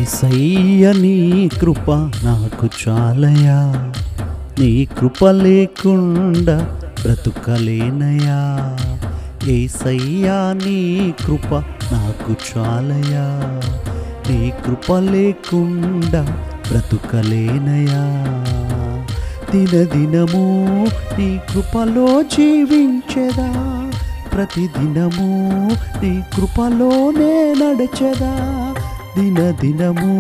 యేసయ్య నీ కృప నాకు చాలయా, నీ కృప లేకుండా బ్రతుకలేనయా. యేసయ్య నీ కృప నాకు చాలయా, నీ కృప లేకుండా బ్రతుకలేనయా. దినదినము నీ కృపలో జీవించెదా, ప్రతిదినము నీ కృపలోనే నడచెదా. దినదినము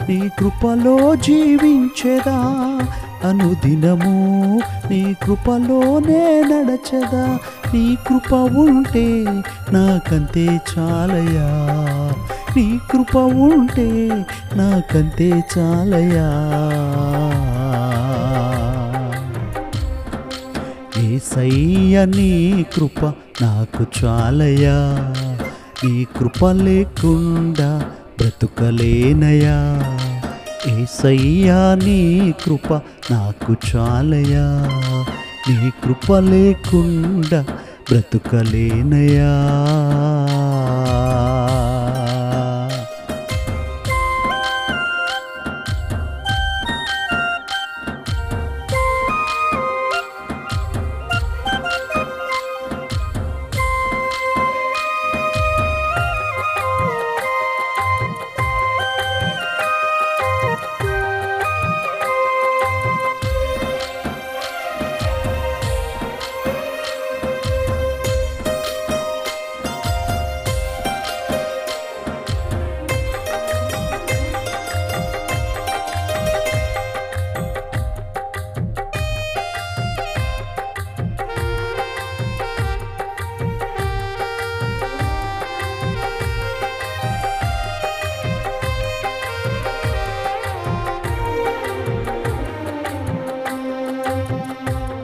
నీ కృపలో జీవించెదా, అనుదినము నీ కృపలోనే నడచెదా. నీ కృప ఉంటే నాకంతే చాలయా, నీ కృప ఉంటే నాకంతే చాలయా. యేసయ్య నీ కృప నాకు చాలయా, నీ కృప లేకుండా బ్రతుకలేనయా. యేసయ్య నీ కృప నాకు చాలయా, నీ కృప లేకుండా బ్రతుకలేనయా.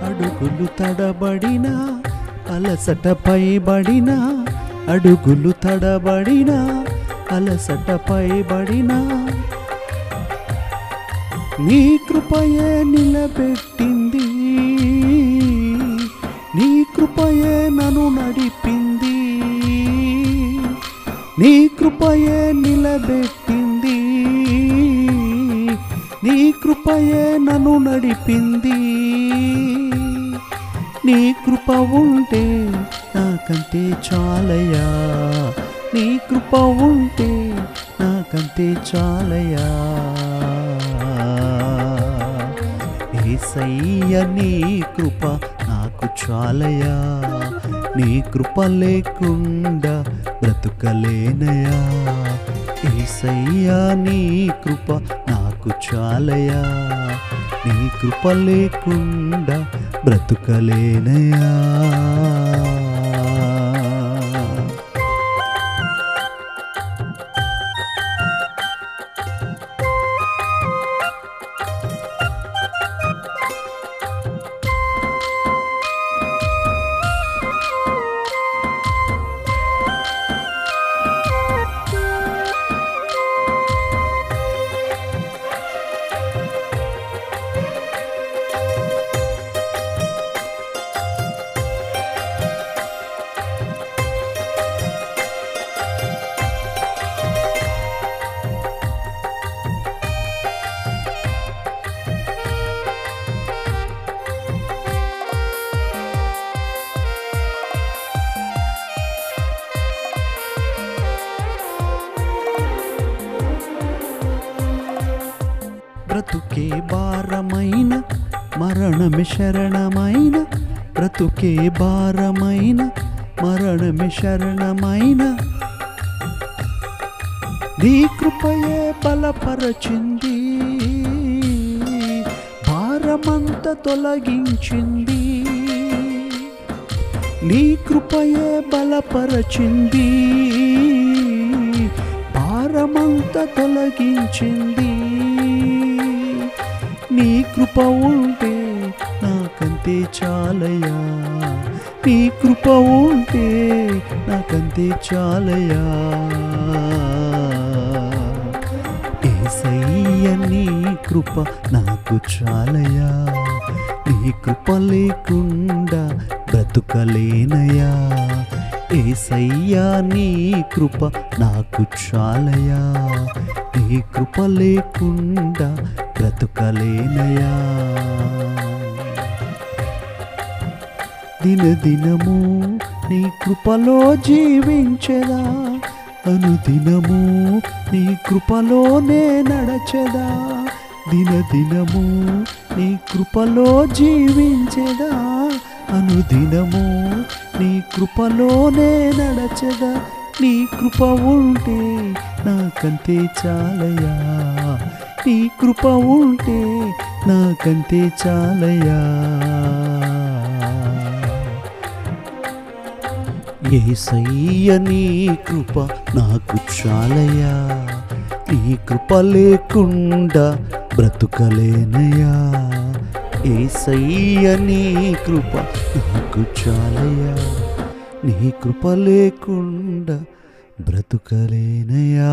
అడుగులు తడబడినా, అలసట పైబడినా, అడుగులు తడబడినా, అలసట పైబడినా, నీ కృపయే నిలబెట్టింది, నీ కృపయే నన్ను నడిపింది, నీ కృపయే నిలబెట్టింది, నీ కృపయే నన్ను నడిపింది. నీ కృప ఉంటే నాకంతే చాలయా, నీ కృప ఉంటే నాకంతే చాలయా. యేసయ్య నీ కృప నాకు చాలయా, నీ కృప లేకుండా బ్రతుకలేనయా. యేసయ్య నీ కృప నాకు చాలయా, నీ కృప లేకుండా బ్రతుకలేనయా. బ్రతుకే భారమైన, మరణమే శరణమైన, బ్రతుకే భారమైన, మరణమే శరణమైన, నీ కృపయే బలపరచింది, భారమంత తొలగించింది. నీ కృపయే బలపరచింది, భారమంత తొలగించింది. నీ కృప ఉంటే నాకంతే చాలయా, నీ కృప ఉంటే నాకంతే చాలయా. యేసయ్య నీ కృప నాకు చాలయా, నీ కృప లేకుండా బ్రతుకలేనయా. యేసయ్యా నీ కృప నాకు చాలయా, నీ కృప లేకుండా బ్రతుకలేనయా. దినదినము నీ కృపలో జీవించెదా, అనుదినము నీ కృపలోనే నడచెదా. దినదినము నీ కృపలో జీవించెదా, అనుదినము నీ కృపలోనే నడచెదా. నీ కృప ఉంటే నాకంతే చాలయా, నీ కృప ఉంటే నాకంతే చాలయా. యేసయ్య నీ కృప నాకు చాలయా, నీ కృప లేకుండా బ్రతుకలేనయా. యేసయ్య నీ కృప నాకు చాలయా, నీ కృప లేకుండా బ్రతుకలేనయా.